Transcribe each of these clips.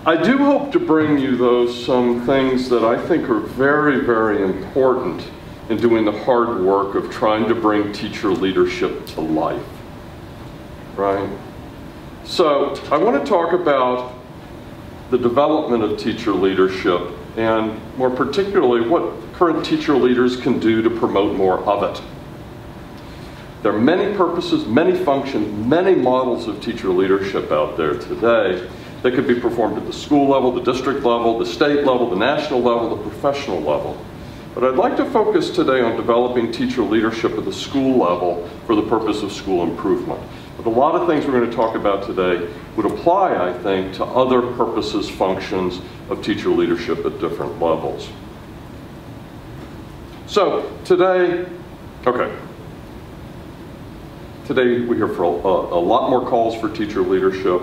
I do hope to bring you, though, some things that I think are very, very important in doing the hard work of trying to bring teacher leadership to life, right? So I want to talk about the development of teacher leadership, and more particularly what current teacher leaders can do to promote more of it. There are many purposes, many functions, many models of teacher leadership out there today that could be performed at the school level, the district level, the state level, the national level, the professional level. But I'd like to focus today on developing teacher leadership at the school level for the purpose of school improvement. But a lot of things we're going to talk about today would apply, I think, to other purposes, functions of teacher leadership at different levels. So today we hear for a lot more calls for teacher leadership.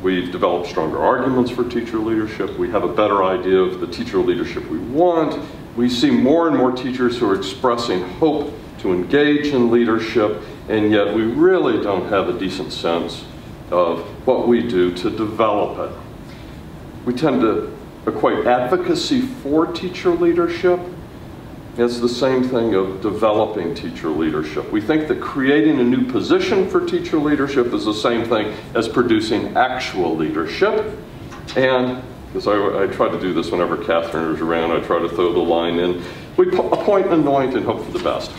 We've developed stronger arguments for teacher leadership. We have a better idea of the teacher leadership we want. We see more and more teachers who are expressing hope to engage in leadership, and yet we really don't have a decent sense of what we do to develop it. We tend to equate advocacy for teacher leadership as the same thing of developing teacher leadership. We think that creating a new position for teacher leadership is the same thing as producing actual leadership. And because I try to do this whenever Catherine is around, I try to throw the line in, we appoint and anoint and hope for the best.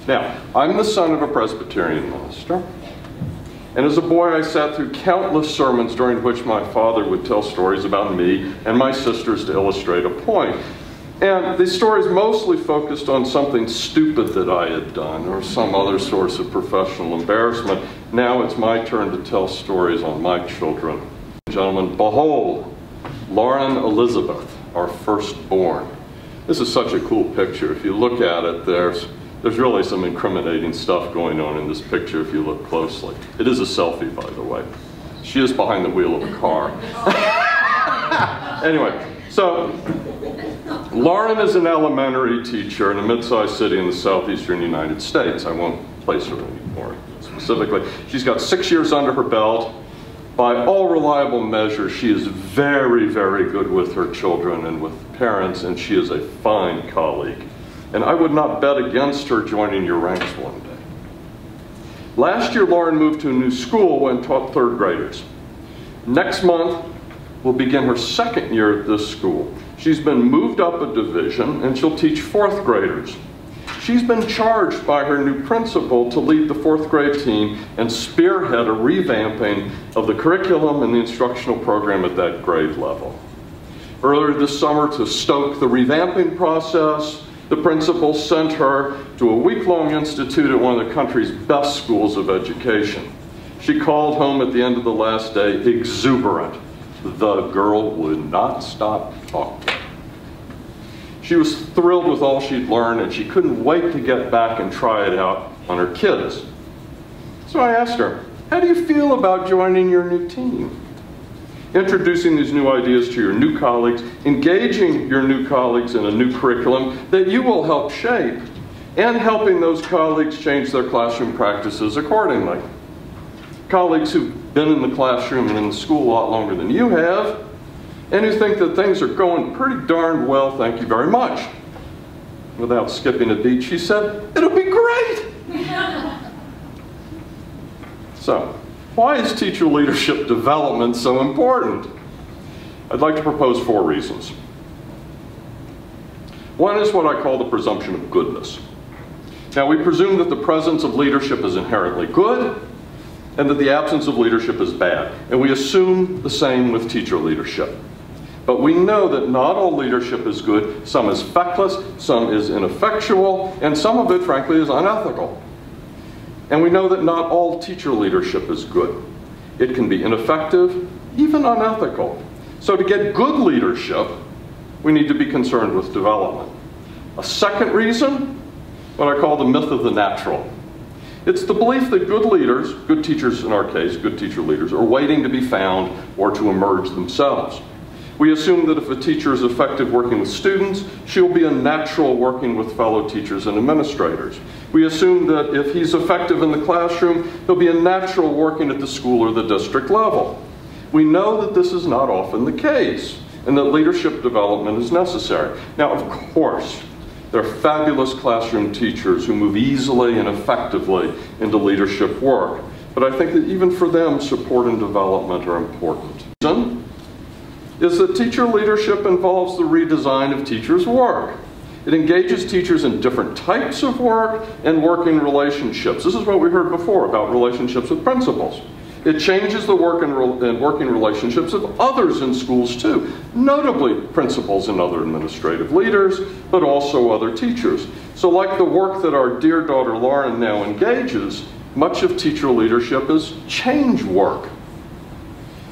Now, I'm the son of a Presbyterian minister. And as a boy, I sat through countless sermons during which my father would tell stories about me and my sisters to illustrate a point. And these stories mostly focused on something stupid that I had done or some other source of professional embarrassment. Now it's my turn to tell stories on my children. Gentlemen, behold, Lauren Elizabeth, our firstborn. This is such a cool picture. If you look at it, there's really some incriminating stuff going on in this picture if you look closely. It is a selfie, by the way. She is behind the wheel of a car. Anyway, so Lauren is an elementary teacher in a mid-sized city in the southeastern United States. I won't place her anymore specifically. She's got 6 years under her belt. By all reliable measures, she is very, very good with her children and with parents, and she is a fine colleague. And I would not bet against her joining your ranks one day. Last year, Lauren moved to a new school and taught third graders. Next month, will begin her second year at this school. She's been moved up a division and she'll teach fourth graders. She's been charged by her new principal to lead the fourth grade team and spearhead a revamping of the curriculum and the instructional program at that grade level. Earlier this summer, to stoke the revamping process, the principal sent her to a week-long institute at one of the country's best schools of education. She called home at the end of the last day exuberant. The girl would not stop talking. She was thrilled with all she'd learned, and she couldn't wait to get back and try it out on her kids. So I asked her, how do you feel about joining your new team? Introducing these new ideas to your new colleagues, engaging your new colleagues in a new curriculum that you will help shape, and helping those colleagues change their classroom practices accordingly. Colleagues who've been in the classroom and in the school a lot longer than you have, and who think that things are going pretty darn well, thank you very much. Without skipping a beat, she said, it'll be great. So, why is teacher leadership development so important? I'd like to propose 4 reasons. One is what I call the presumption of goodness. Now, we presume that the presence of leadership is inherently good, and that the absence of leadership is bad. And we assume the same with teacher leadership. But we know that not all leadership is good. Some is feckless, some is ineffectual, and some of it, frankly, is unethical. And we know that not all teacher leadership is good. It can be ineffective, even unethical. So to get good leadership, we need to be concerned with development. A second reason, what I call the myth of the natural. It's the belief that good leaders, good teachers in our case, good teacher leaders, are waiting to be found or to emerge themselves. We assume that if a teacher is effective working with students, she'll be a natural working with fellow teachers and administrators. We assume that if he's effective in the classroom, he'll be a natural working at the school or the district level. we know that this is not often the case, and that leadership development is necessary. Now, of course, there are fabulous classroom teachers who move easily and effectively into leadership work, but I think that even for them, support and development are important. The reason is that teacher leadership involves the redesign of teachers' work. It engages teachers in different types of work and working relationships. This is what we heard before about relationships with principals. It changes the work and working relationships of others in schools too, notably principals and other administrative leaders, but also other teachers. So like the work that our dear daughter Lauren now engages, much of teacher leadership is change work.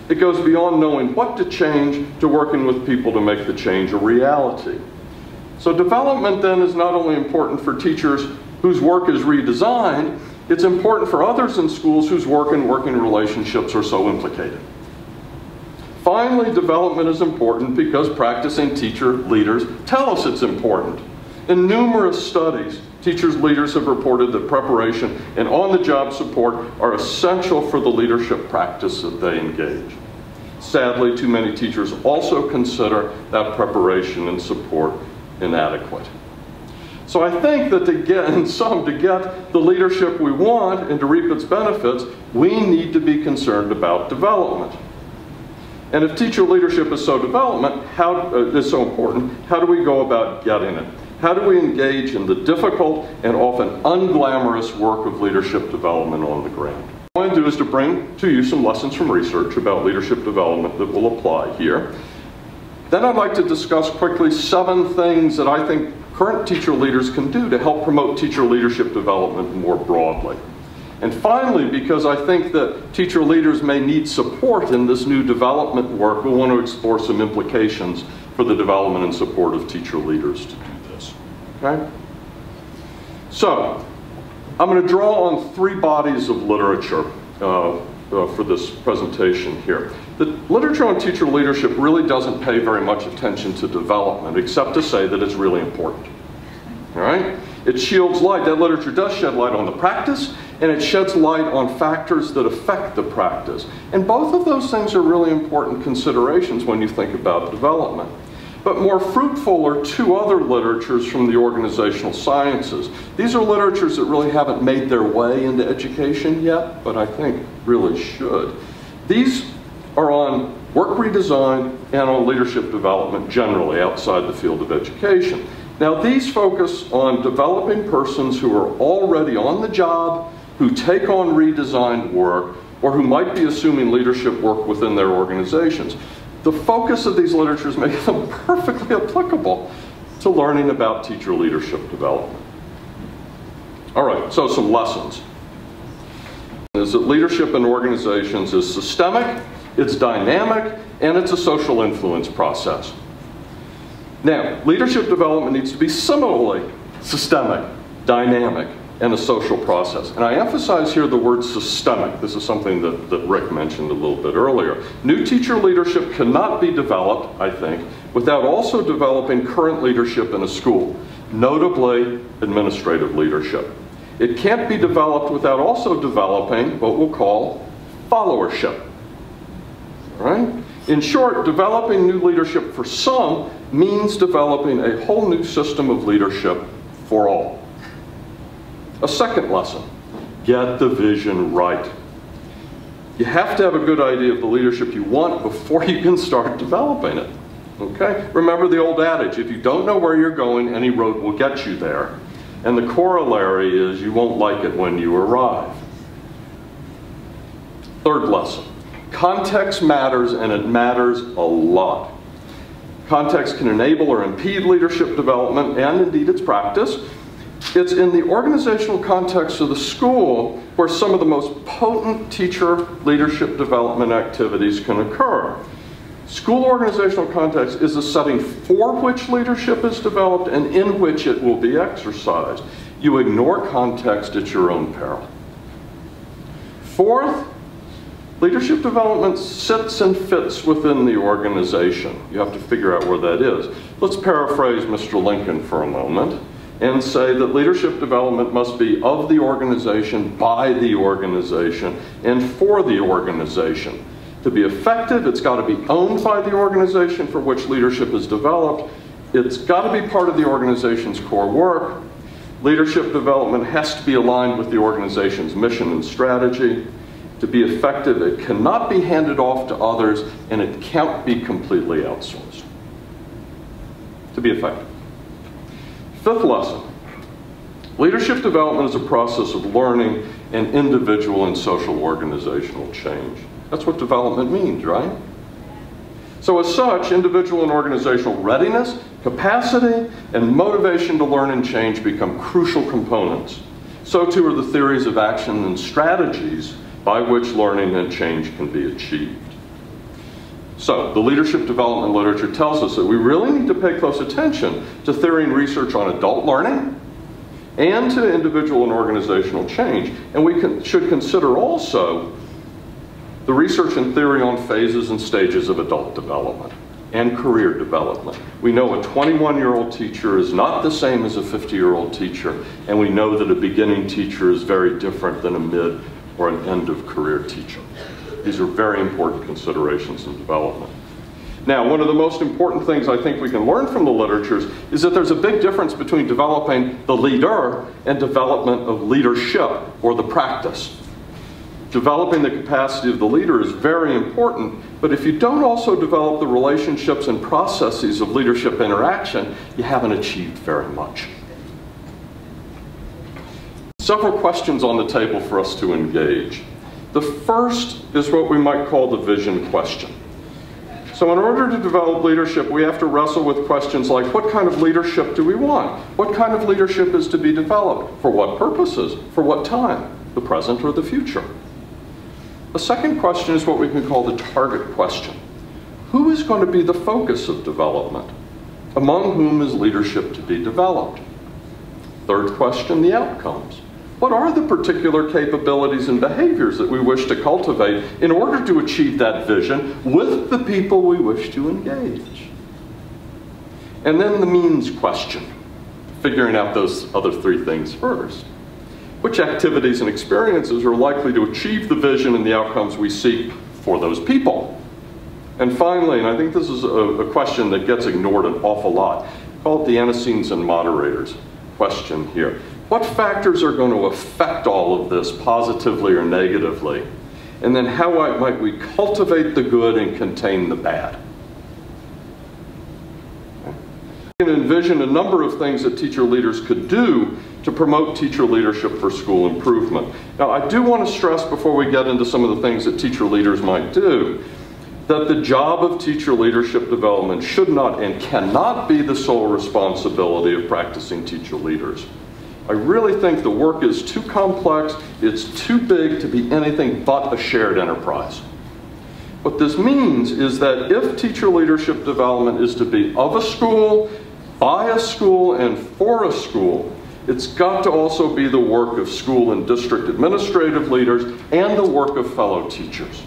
It goes beyond knowing what to change to working with people to make the change a reality. So development then is not only important for teachers whose work is redesigned, it's important for others in schools whose work and working relationships are so implicated. Finally, development is important because practicing teacher leaders tell us it's important. In numerous studies, teachers' leaders have reported that preparation and on-the-job support are essential for the leadership practice that they engage. Sadly, too many teachers also consider that preparation and support inadequate. So I think that to get the leadership we want and to reap its benefits, we need to be concerned about development. And if teacher leadership is so important, how do we go about getting it? How do we engage in the difficult and often unglamorous work of leadership development on the ground? What I want to do is to bring to you some lessons from research about leadership development that will apply here. Then I'd like to discuss quickly 7 things that I think current teacher leaders can do to help promote teacher leadership development more broadly. And finally, because I think that teacher leaders may need support in this new development work, we want to explore some implications for the development and support of teacher leaders to do this. Okay? So, I'm going to draw on 3 bodies of literature for this presentation here. The literature on teacher leadership really doesn't pay very much attention to development, except to say that it's really important. All right? It shields light. That literature does shed light on the practice, and it sheds light on factors that affect the practice. And both of those things are really important considerations when you think about development. But more fruitful are 2 other literatures from the organizational sciences. These are literatures that really haven't made their way into education yet, but I think really should. These are on work redesign and on leadership development generally outside the field of education. Now these focus on developing persons who are already on the job, who take on redesigned work, or who might be assuming leadership work within their organizations. The focus of these literatures makes them perfectly applicable to learning about teacher leadership development. All right, so some lessons. Is that leadership in organizations is systemic, it's dynamic, and it's a social influence process. Now, leadership development needs to be similarly systemic, dynamic, and a social process. And I emphasize here the word systemic. This is something that Rick mentioned a little bit earlier. New teacher leadership cannot be developed, I think, without also developing current leadership in a school, notably administrative leadership. It can't be developed without also developing what we'll call followership. All right? In short, developing new leadership for some means developing a whole new system of leadership for all. A second lesson, get the vision right. You have to have a good idea of the leadership you want before you can start developing it. Okay? Remember the old adage, if you don't know where you're going, any road will get you there. And the corollary is you won't like it when you arrive. Third lesson, context matters, and it matters a lot. Context can enable or impede leadership development and indeed its practice. It's in the organizational context of the school where some of the most potent teacher leadership development activities can occur. School organizational context is a setting for which leadership is developed and in which it will be exercised. You ignore context at your own peril. Fourth, leadership development sits and fits within the organization. You have to figure out where that is. Let's paraphrase Mr. Lincoln for a moment and say that leadership development must be of the organization, by the organization, and for the organization. To be effective, it's got to be owned by the organization for which leadership is developed. It's got to be part of the organization's core work. Leadership development has to be aligned with the organization's mission and strategy. To be effective, it cannot be handed off to others, and it can't be completely outsourced. To be effective. Fifth lesson. Leadership development is a process of learning and individual and social organizational change. That's what development means, right? So as such, individual and organizational readiness, capacity, and motivation to learn and change become crucial components. So too are the theories of action and strategies by which learning and change can be achieved. So, the leadership development literature tells us that we really need to pay close attention to theory and research on adult learning and to individual and organizational change. And we should consider also the research and theory on phases and stages of adult development and career development. We know a 21-year-old teacher is not the same as a 50-year-old teacher, and we know that a beginning teacher is very different than a mid or an end-of-career teacher. These are very important considerations in development. Now, one of the most important things I think we can learn from the literatures is that there's a big difference between developing the leader and development of leadership, or the practice. Developing the capacity of the leader is very important, but if you don't also develop the relationships and processes of leadership interaction, you haven't achieved very much. Several questions on the table for us to engage. The first is what we might call the vision question. So in order to develop leadership, we have to wrestle with questions like, what kind of leadership do we want? What kind of leadership is to be developed? For what purposes? For what time? The present or the future? The second question is what we can call the target question. Who is going to be the focus of development? Among whom is leadership to be developed? Third question, the outcomes. What are the particular capabilities and behaviors that we wish to cultivate in order to achieve that vision with the people we wish to engage? And then the means question, figuring out those other three things first. Which activities and experiences are likely to achieve the vision and the outcomes we seek for those people? And finally, and I think this is a question that gets ignored an awful lot, call it the antecedents and moderators question here. What factors are going to affect all of this positively or negatively? And then how might we cultivate the good and contain the bad? You can envision a number of things that teacher leaders could do to promote teacher leadership for school improvement. Now, I do want to stress before we get into some of the things that teacher leaders might do, that the job of teacher leadership development should not and cannot be the sole responsibility of practicing teacher leaders. I really think the work is too complex, it's too big to be anything but a shared enterprise. What this means is that if teacher leadership development is to be of a school, by a school, and for a school, it's got to also be the work of school and district administrative leaders and the work of fellow teachers.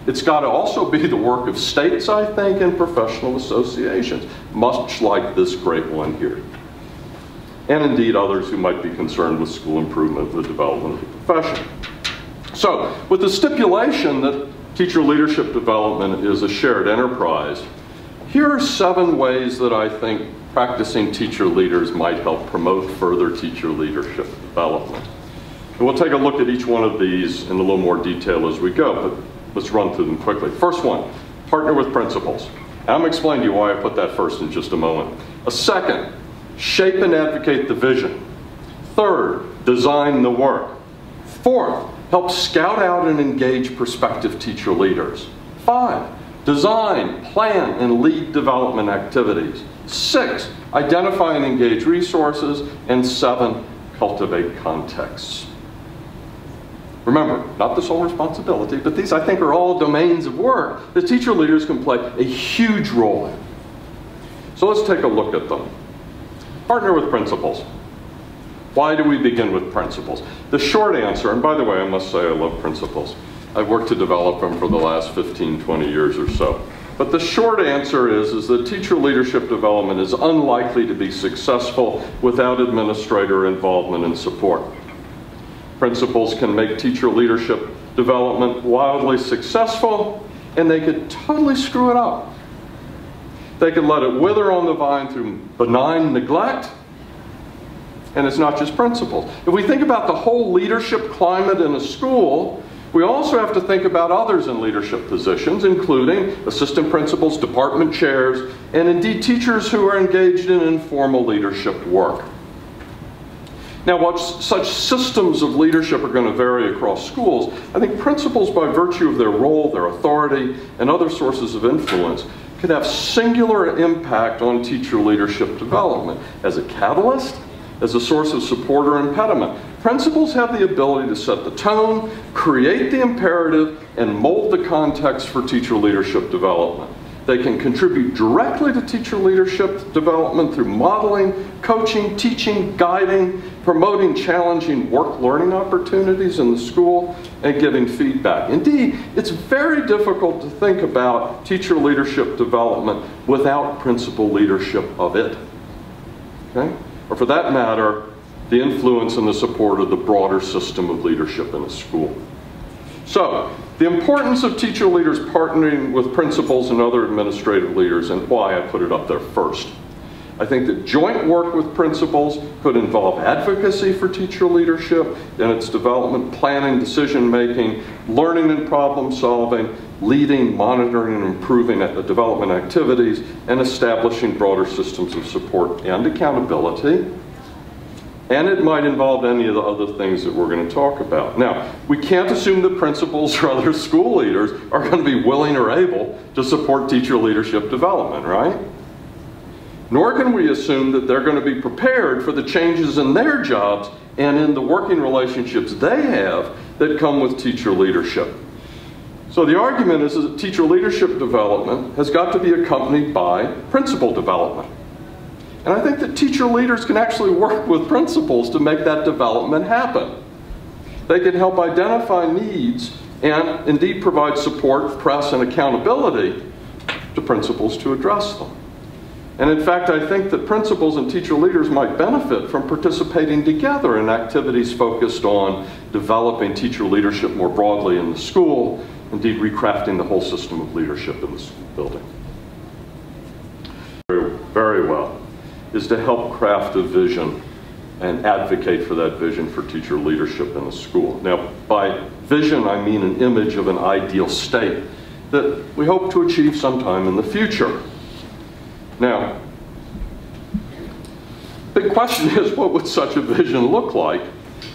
It's got to also be the work of states, I think, and professional associations, much like this great one here. And indeed others who might be concerned with school improvement and the development of the profession. So, with the stipulation that teacher leadership development is a shared enterprise, here are 7 ways that I think practicing teacher leaders might help promote further teacher leadership development. And we'll take a look at each one of these in a little more detail as we go, but let's run through them quickly. First one, partner with principals. And I'm going to explain to you why I put that first in just a moment. A second, shape and advocate the vision. Third, design the work. Fourth, help scout out and engage prospective teacher leaders. 5, design, plan, and lead development activities. 6, identify and engage resources. And 7, cultivate contexts. Remember, not the sole responsibility, but these I think are all domains of work that teacher leaders can play a huge role in. So let's take a look at them. Partner with principals. Why do we begin with principals? The short answer, and by the way, I must say I love principals. I've worked to develop them for the last 15, 20 years or so. But the short answer is that teacher leadership development is unlikely to be successful without administrator involvement and support. Principals can make teacher leadership development wildly successful and they could totally screw it up. They could let it wither on the vine through benign neglect. And it's not just principals. If we think about the whole leadership climate in a school, we also have to think about others in leadership positions, including assistant principals, department chairs, and indeed teachers who are engaged in informal leadership work. Now, while such systems of leadership are going to vary across schools, I think principals, by virtue of their role, their authority, and other sources of influence, could have singular impact on teacher leadership development as a catalyst, as a source of support or impediment. Principals have the ability to set the tone, create the imperative, and mold the context for teacher leadership development. They can contribute directly to teacher leadership development through modeling, coaching, teaching, guiding, promoting challenging work-learning opportunities in the school, and giving feedback. Indeed, it's very difficult to think about teacher leadership development without principal leadership of it. Okay? Or for that matter, the influence and the support of the broader system of leadership in a school. So, the importance of teacher leaders partnering with principals and other administrative leaders, and why I put it up there first. I think that joint work with principals could involve advocacy for teacher leadership and its development, planning, decision-making, learning and problem solving, leading, monitoring, and improving at the development activities, and establishing broader systems of support and accountability. And it might involve any of the other things that we're going to talk about. Now, we can't assume that principals or other school leaders are going to be willing or able to support teacher leadership development, right? Nor can we assume that they're going to be prepared for the changes in their jobs and in the working relationships they have that come with teacher leadership. So the argument is that teacher leadership development has got to be accompanied by principal development. And I think that teacher leaders can actually work with principals to make that development happen. They can help identify needs and indeed provide support, press, and accountability to principals to address them. And in fact, I think that principals and teacher leaders might benefit from participating together in activities focused on developing teacher leadership more broadly in the school, indeed recrafting the whole system of leadership in the school building. Very well, is to help craft a vision and advocate for that vision for teacher leadership in the school. Now, by vision, I mean an image of an ideal state that we hope to achieve sometime in the future. Now, the question is, what would such a vision look like?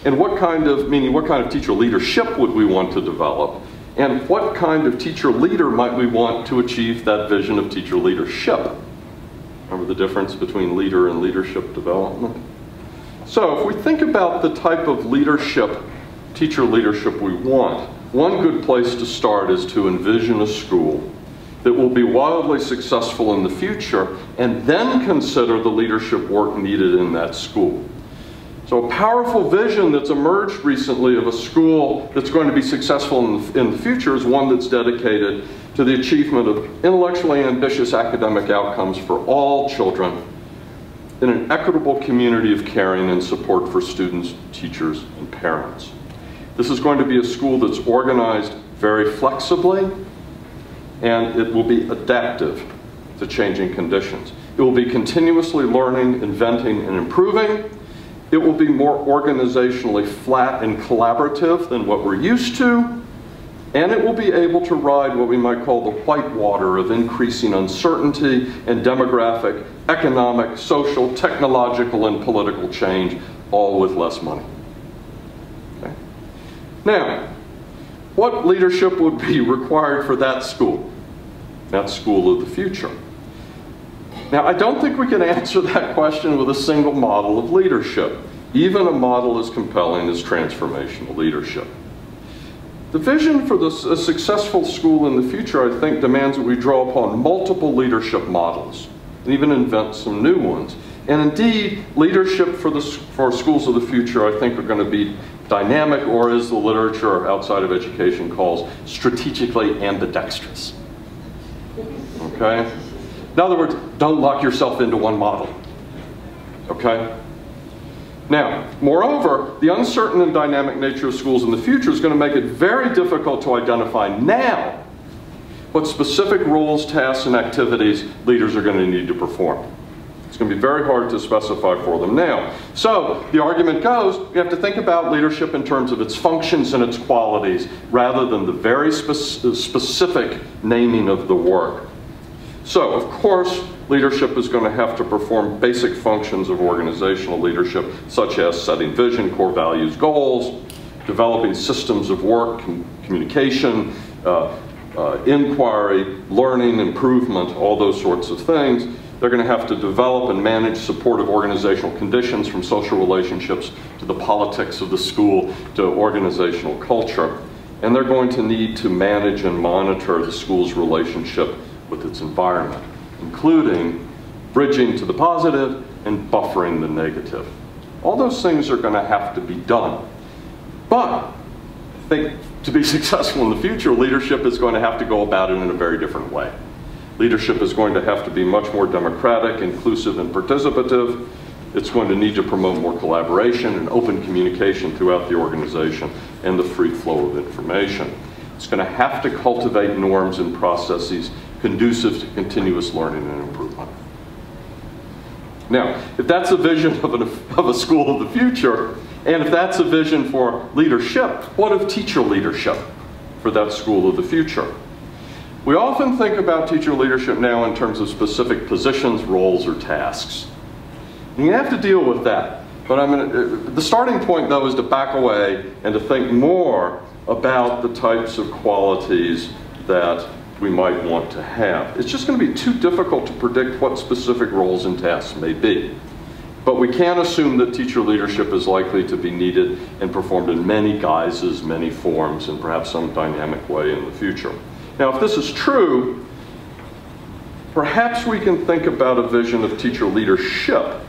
And what kind of teacher leadership would we want to develop? And what kind of teacher leader might we want to achieve that vision of teacher leadership? Remember the difference between leader and leadership development? So if we think about the type of leadership, teacher leadership we want, one good place to start is to envision a school that will be wildly successful in the future, and then consider the leadership work needed in that school. So a powerful vision that's emerged recently of a school that's going to be successful in the future is one that's dedicated to the achievement of intellectually ambitious academic outcomes for all children in an equitable community of caring and support for students, teachers, and parents. This is going to be a school that's organized very flexibly, and it will be adaptive to changing conditions. It will be continuously learning, inventing, and improving. It will be more organizationally flat and collaborative than what we're used to, and it will be able to ride what we might call the white water of increasing uncertainty and demographic, economic, social, technological, and political change, all with less money. Okay? Now, what leadership would be required for that school of the future? Now, I don't think we can answer that question with a single model of leadership, even a model as compelling as transformational leadership. The vision for a successful school in the future, I think, demands that we draw upon multiple leadership models and even invent some new ones. And indeed, leadership for schools of the future, I think, are going to be dynamic, or as the literature outside of education calls, strategically ambidextrous. Okay? In other words, don't lock yourself into one model. Okay? Now, moreover, the uncertain and dynamic nature of schools in the future is going to make it very difficult to identify now what specific roles, tasks, and activities leaders are going to need to perform. It's going to be very hard to specify for them now. So the argument goes, you have to think about leadership in terms of its functions and its qualities, rather than the very specific naming of the work. So, of course, leadership is going to have to perform basic functions of organizational leadership, such as setting vision, core values, goals, developing systems of work, communication, inquiry, learning, improvement, all those sorts of things. They're going to have to develop and manage supportive organizational conditions, from social relationships to the politics of the school to organizational culture. And they're going to need to manage and monitor the school's relationship with its environment, including bridging to the positive and buffering the negative. All those things are going to have to be done. But I think to be successful in the future, leadership is going to have to go about it in a very different way. Leadership is going to have to be much more democratic, inclusive, and participative. It's going to need to promote more collaboration and open communication throughout the organization and the free flow of information. It's going to have to cultivate norms and processes conducive to continuous learning and improvement. Now, if that's a vision of a school of the future, and if that's a vision for leadership, what of teacher leadership for that school of the future? We often think about teacher leadership now in terms of specific positions, roles, or tasks. And you have to deal with that. But the starting point, though, is to back away and to think more about the types of qualities that we might want to have. It's just going to be too difficult to predict what specific roles and tasks may be. But we can assume that teacher leadership is likely to be needed and performed in many guises, many forms, and perhaps some dynamic way in the future. Now, if this is true, perhaps we can think about a vision of teacher leadership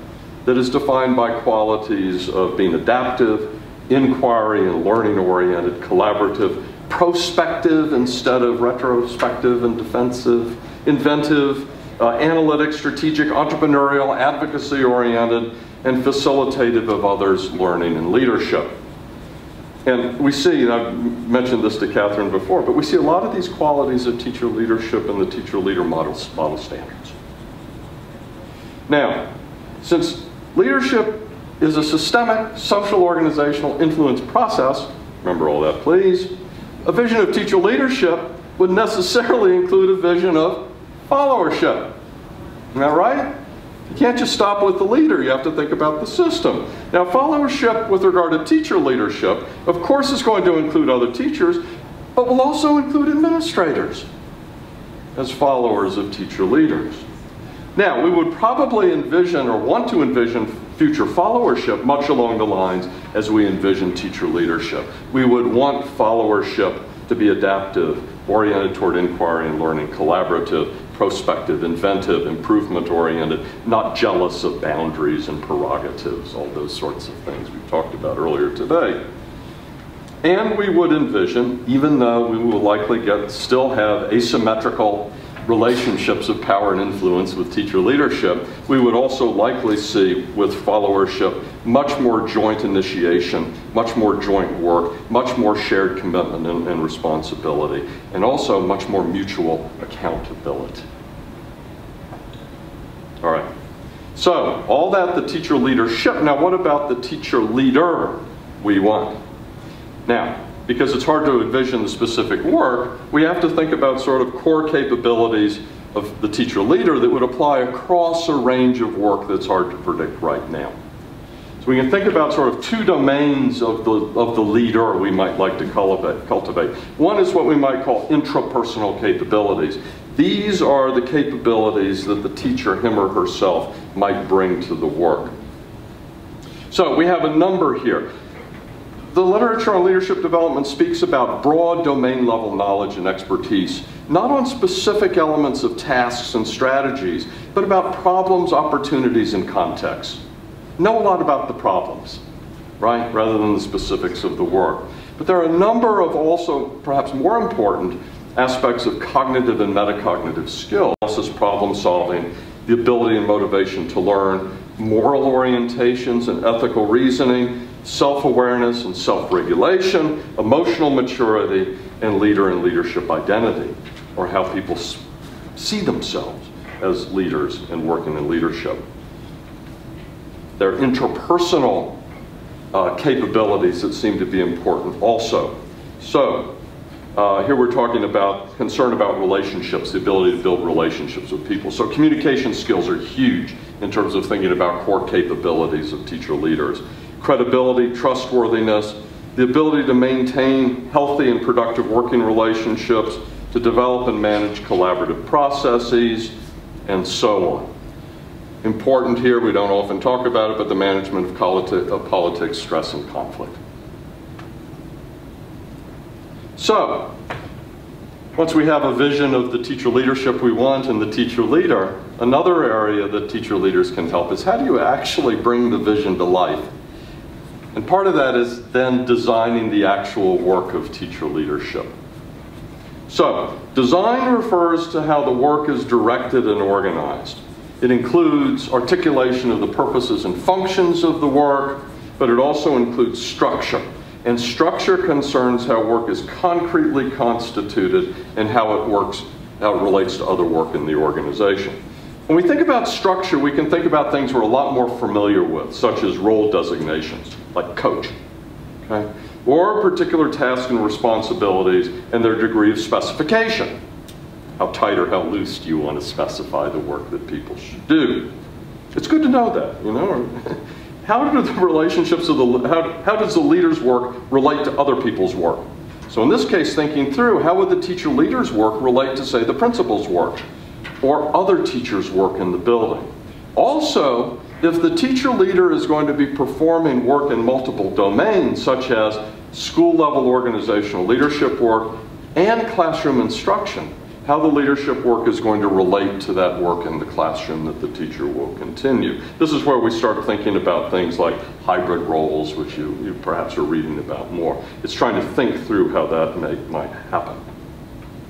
that is defined by qualities of being adaptive, inquiry and learning-oriented, collaborative, prospective instead of retrospective and defensive, inventive, analytic, strategic, entrepreneurial, advocacy-oriented, and facilitative of others' learning and leadership. And we see, and I've mentioned this to Catherine before, but we see a lot of these qualities of teacher leadership in the teacher leader model standards. Now, since leadership is a systemic, social, organizational influence process, remember all that please, a vision of teacher leadership would necessarily include a vision of followership. Isn't that right? You can't just stop with the leader, you have to think about the system. Now, followership with regard to teacher leadership, of course, is going to include other teachers, but will also include administrators as followers of teacher leaders. Now, we would probably envision or want to envision future followership much along the lines as we envision teacher leadership. We would want followership to be adaptive, oriented toward inquiry and learning, collaborative, prospective, inventive, improvement-oriented, not jealous of boundaries and prerogatives, all those sorts of things we talked about earlier today. And we would envision, even though we will likely still have asymmetrical relationships of power and influence with teacher leadership, we would also likely see with followership much more joint initiation, much more joint work, much more shared commitment and responsibility, and also much more mutual accountability. All right, so all that the teacher leadership. Now what about the teacher leader we want? Now, because it's hard to envision the specific work, we have to think about sort of core capabilities of the teacher leader that would apply across a range of work that's hard to predict right now. So we can think about sort of two domains of the leader we might like to cultivate. One is what we might call intrapersonal capabilities. These are the capabilities that the teacher, him or herself, might bring to the work. So we have a number here. The literature on leadership development speaks about broad domain-level knowledge and expertise, not on specific elements of tasks and strategies, but about problems, opportunities, and contexts. Know a lot about the problems, right, rather than the specifics of the work. But there are a number of also, perhaps more important, aspects of cognitive and metacognitive skill, analysis, problem solving, the ability and motivation to learn, moral orientations and ethical reasoning, self-awareness and self-regulation, emotional maturity, and leader and leadership identity. or how people see themselves as leaders and working in leadership. Their interpersonal capabilities that seem to be important also. So, here we're talking about concern about relationships, the ability to build relationships with people. So communication skills are huge in terms of thinking about core capabilities of teacher leaders. Credibility, trustworthiness, the ability to maintain healthy and productive working relationships, to develop and manage collaborative processes, and so on. Important here, we don't often talk about it, but the management of politics, stress, and conflict. So, once we have a vision of the teacher leadership we want and the teacher leader, another area that teacher leaders can help is how do you actually bring the vision to life? And part of that is then designing the actual work of teacher leadership. So, design refers to how the work is directed and organized. It includes articulation of the purposes and functions of the work, but it also includes structure. And structure concerns how work is concretely constituted and how it relates to other work in the organization. When we think about structure, we can think about things we're a lot more familiar with, such as role designations, like coach, okay? Or particular tasks and responsibilities and their degree of specification. How tight or how loose do you want to specify the work that people should do? It's good to know that, you know. How do the relationships of how does the leader's work relate to other people's work? So in this case, thinking through, how would the teacher leader's work relate to, say, the principal's work or other teachers' work in the building? Also, if the teacher leader is going to be performing work in multiple domains, such as school-level organizational leadership work and classroom instruction, how the leadership work is going to relate to that work in the classroom that the teacher will continue. This is where we start thinking about things like hybrid roles, which you perhaps are reading about more. It's trying to think through how that might happen.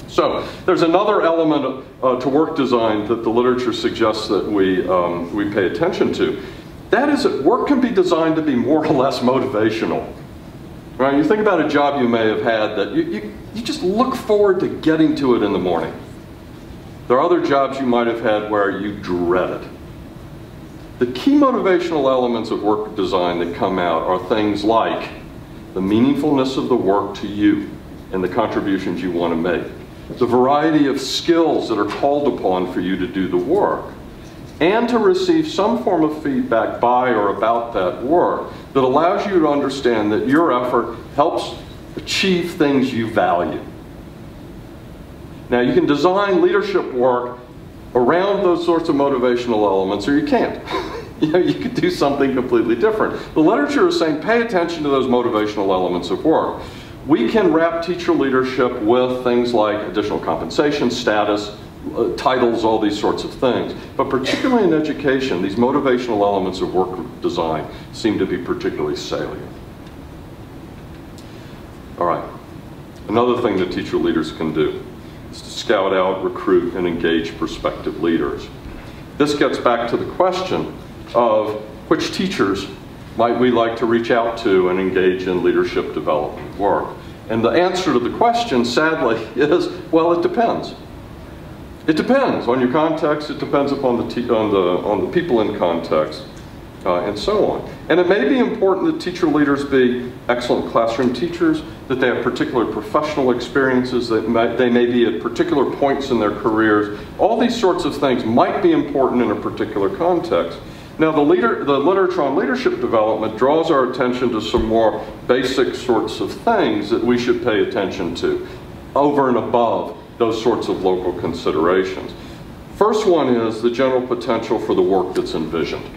So there's another element to work design that the literature suggests that we pay attention to. That is that work can be designed to be more or less motivational. Right? You think about a job you may have had that you just look forward to getting to it in the morning. There are other jobs you might have had where you dread it. The key motivational elements of work design that come out are things like the meaningfulness of the work to you and the contributions you want to make, the variety of skills that are called upon for you to do the work, and to receive some form of feedback by or about that work that allows you to understand that your effort helps achieve things you value. Now, you can design leadership work around those sorts of motivational elements, or you can't. You could do something completely different. The literature is saying pay attention to those motivational elements of work. We can wrap teacher leadership with things like additional compensation, status, titles, all these sorts of things. But particularly in education, these motivational elements of work design seem to be particularly salient. All right, another thing that teacher leaders can do is to scout out, recruit, and engage prospective leaders. This gets back to the question of which teachers might we like to reach out to and engage in leadership development work. And the answer to the question, sadly, is, well, it depends. It depends on your context, it depends upon the people in context, and so on. And it may be important that teacher leaders be excellent classroom teachers, that they have particular professional experiences, that they may be at particular points in their careers. All these sorts of things might be important in a particular context. Now, the literature on leadership development draws our attention to some more basic sorts of things that we should pay attention to, over and above those sorts of local considerations. First one is the general potential for the work that's envisioned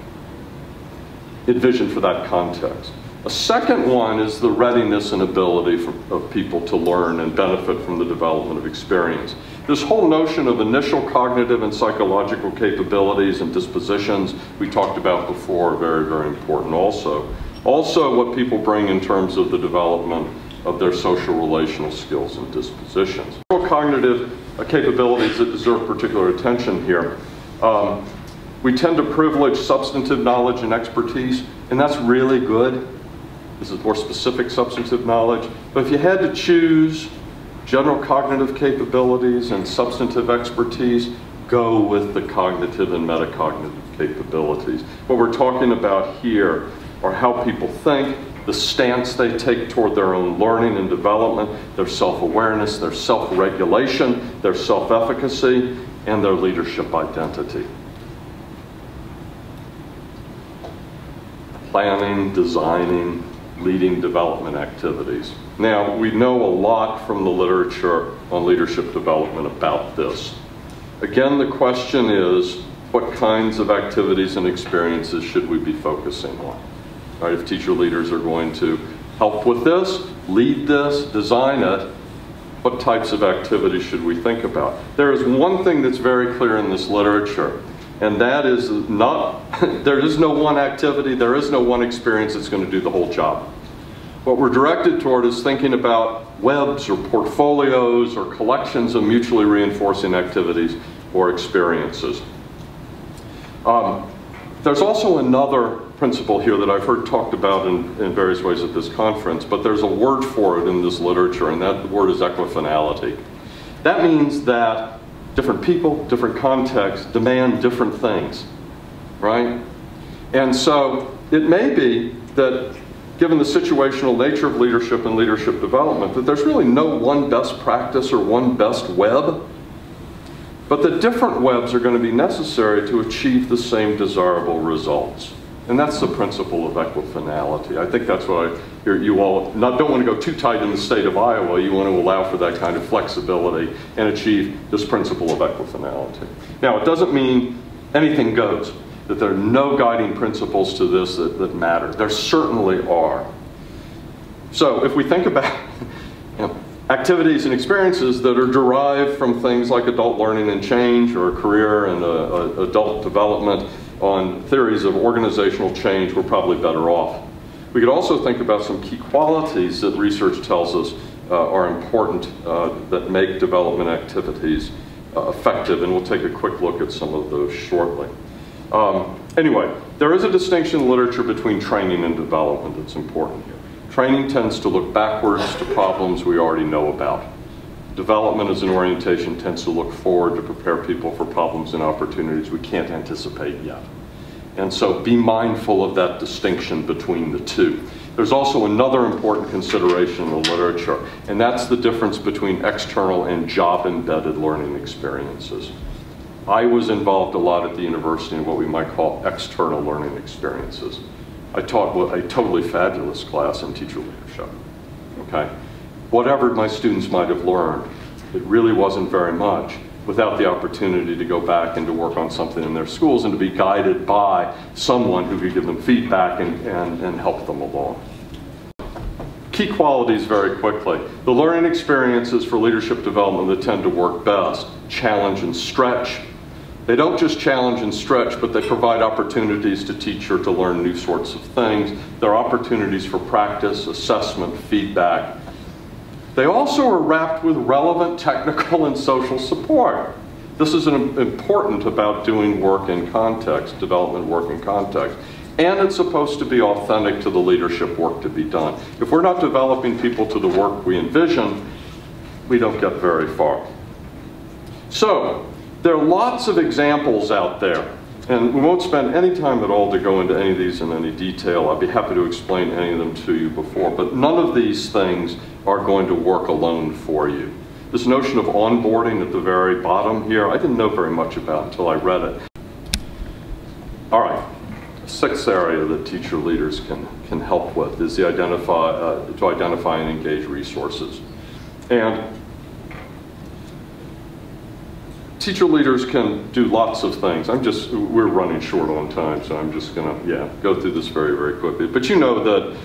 for that context. A second one is the readiness and ability of people to learn and benefit from the development of experience. This whole notion of initial cognitive and psychological capabilities and dispositions we talked about before are very, very important also. Also what people bring in terms of the development of their social relational skills and dispositions. Cognitive capabilities that deserve particular attention here. We tend to privilege substantive knowledge and expertise, and that's really good. This is more specific substantive knowledge. But if you had to choose General cognitive capabilities and substantive expertise go with the cognitive and metacognitive capabilities. What we're talking about here are how people think, the stance they take toward their own learning and development, their self-awareness, their self-regulation, their self-efficacy, and their leadership identity. Planning, designing, leading development activities. Now, we know a lot from the literature on leadership development about this. Again, the question is, what kinds of activities and experiences should we be focusing on? Right, if teacher leaders are going to help with this, lead this, design it, what types of activities should we think about? There is one thing that's very clear in this literature, and that is there is no one activity, there is no one experience that's going to do the whole job. What we're directed toward is thinking about webs or portfolios or collections of mutually reinforcing activities or experiences. There's also another principle here that I've heard talked about in various ways at this conference, but there's a word for it in this literature, and that word is equifinality. That means that different people, different contexts demand different things, right? And so it may be that given the situational nature of leadership and leadership development, that there's really no one best practice or one best web, but that different webs are going to be necessary to achieve the same desirable results. And that's the principle of equifinality. I think that's why you all don't want to go too tight in the state of Iowa. You want to allow for that kind of flexibility and achieve this principle of equifinality. Now, it doesn't mean anything goes, that there are no guiding principles to this that matter. There certainly are. So if we think about activities and experiences that are derived from things like adult learning and change, or career and adult development, on theories of organizational change, we're probably better off. We could also think about some key qualities that research tells us are important that make development activities effective, and we'll take a quick look at some of those shortly. Anyway, there is a distinction in literature between training and development that's important here. Training tends to look backwards to problems we already know about. Development as an orientation tends to look forward to prepare people for problems and opportunities we can't anticipate yet. And so be mindful of that distinction between the two. There's also another important consideration in the literature, and that's the difference between external and job-embedded learning experiences. I was involved a lot at the university in what we might call external learning experiences. I taught a totally fabulous class in teacher leadership, okay? Whatever my students might have learned, it really wasn't very much without the opportunity to go back and to work on something in their schools and to be guided by someone who could give them feedback and help them along. Key qualities very quickly. The learning experiences for leadership development that tend to work best: challenge and stretch. They don't just challenge and stretch, but they provide opportunities to teacher to learn new sorts of things. They're opportunities for practice, assessment, feedback. They also are wrapped with relevant technical and social support. This is important about doing work in context, development work in context. And it's supposed to be authentic to the leadership work to be done. If we're not developing people to the work we envision, we don't get very far. So, there are lots of examples out there, and we won't spend any time at all to go into any of these in any detail. I'd be happy to explain any of them to you before, but none of these things are going to work alone for you. This notion of onboarding at the very bottom here, I didn't know very much about until I read it. All right, the sixth area that teacher leaders can help with is to identify and engage resources. And teacher leaders can do lots of things. We're running short on time, so I'm just gonna, go through this very, very quickly. But you know that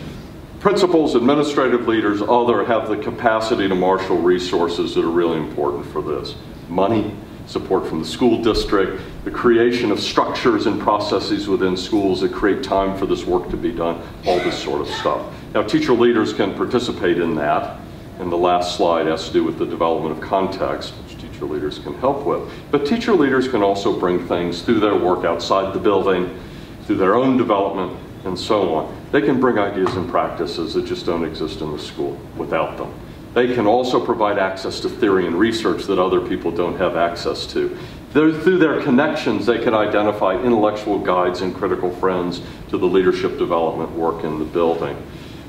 principals, administrative leaders, have the capacity to marshal resources that are really important for this. Money, support from the school district, the creation of structures and processes within schools that create time for this work to be done, all this sort of stuff. Now, teacher leaders can participate in that, and the last slide has to do with the development of context, which teacher leaders can help with. But teacher leaders can also bring things through their work outside the building, through their own development, and so on. They can bring ideas and practices that just don't exist in the school without them. They can also provide access to theory and research that other people don't have access to. Through their connections, they can identify intellectual guides and critical friends to the leadership development work in the building.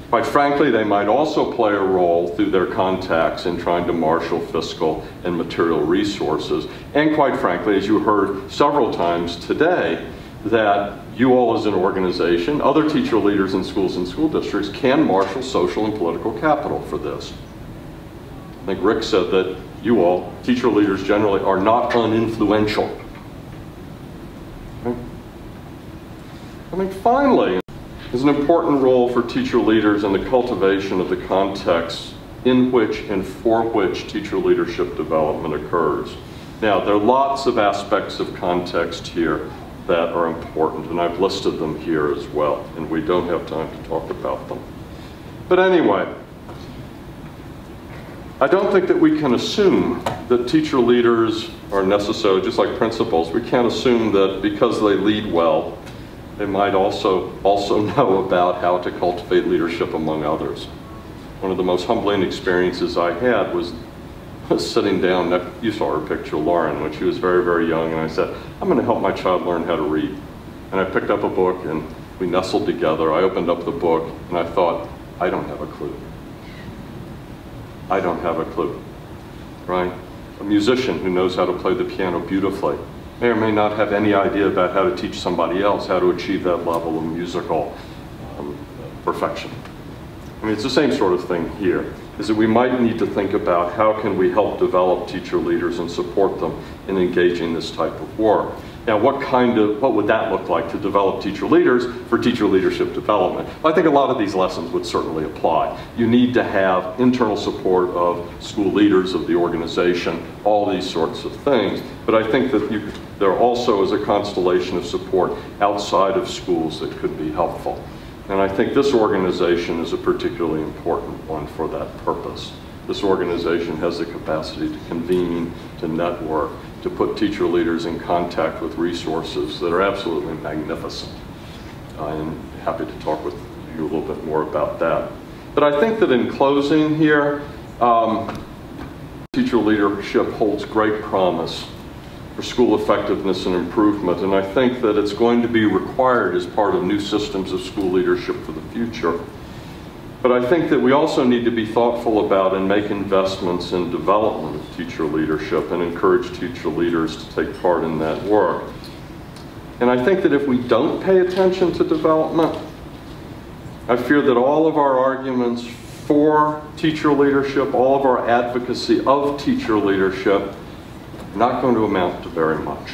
Quite frankly, they might also play a role through their contacts in trying to marshal fiscal and material resources. And quite frankly, as you heard several times today, that you all as an organization, other teacher leaders in schools and school districts can marshal social and political capital for this. I think Rick said that you all, teacher leaders generally, are not uninfluential. Okay? I think finally, there's an important role for teacher leaders in the cultivation of the context in which and for which teacher leadership development occurs. Now, there are lots of aspects of context here that are important, and I've listed them here as well, and we don't have time to talk about them. But anyway, I don't think that we can assume that teacher leaders are necessary, just like principals. We can't assume that because they lead well, they might also know about how to cultivate leadership among others. One of the most humbling experiences I had was sitting down next, you saw her picture, Lauren, when she was very, very young, and I said, I'm going to help my child learn how to read. And I picked up a book, and we nestled together. I opened up the book, and I thought, I don't have a clue. I don't have a clue, right? A musician who knows how to play the piano beautifully may or may not have any idea about how to teach somebody else how to achieve that level of musical perfection. I mean, it's the same sort of thing here, is that we might need to think about how can we help develop teacher leaders and support them in engaging this type of work. Now, what would that look like to develop teacher leaders for teacher leadership development? I think a lot of these lessons would certainly apply. You need to have internal support of school leaders, of the organization, all these sorts of things. But I think that there also is a constellation of support outside of schools that could be helpful. And I think this organization is a particularly important one for that purpose. This organization has the capacity to convene, to network, to put teacher leaders in contact with resources that are absolutely magnificent. I'm happy to talk with you a little bit more about that. But I think that in closing here, teacher leadership holds great promise for school effectiveness and improvement, and I think that it's going to be required as part of new systems of school leadership for the future. But I think that we also need to be thoughtful about and make investments in development of teacher leadership and encourage teacher leaders to take part in that work. And I think that if we don't pay attention to development, I fear that all of our arguments for teacher leadership, all of our advocacy of teacher leadership, are not going to amount to very much.